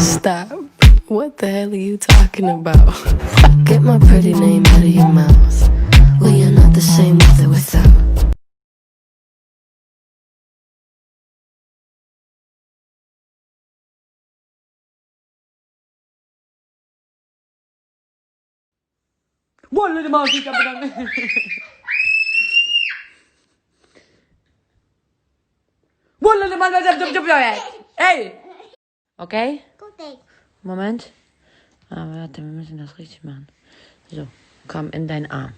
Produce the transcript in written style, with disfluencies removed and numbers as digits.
Stop. What the hell are you talking about? Get my pretty name out of your mouth. We are not the same with or without. والله ما فيك ابدا. والله ما جب hey. Okay? Moment. Aber warte, wir müssen das richtig machen. So, komm in deinen Arm.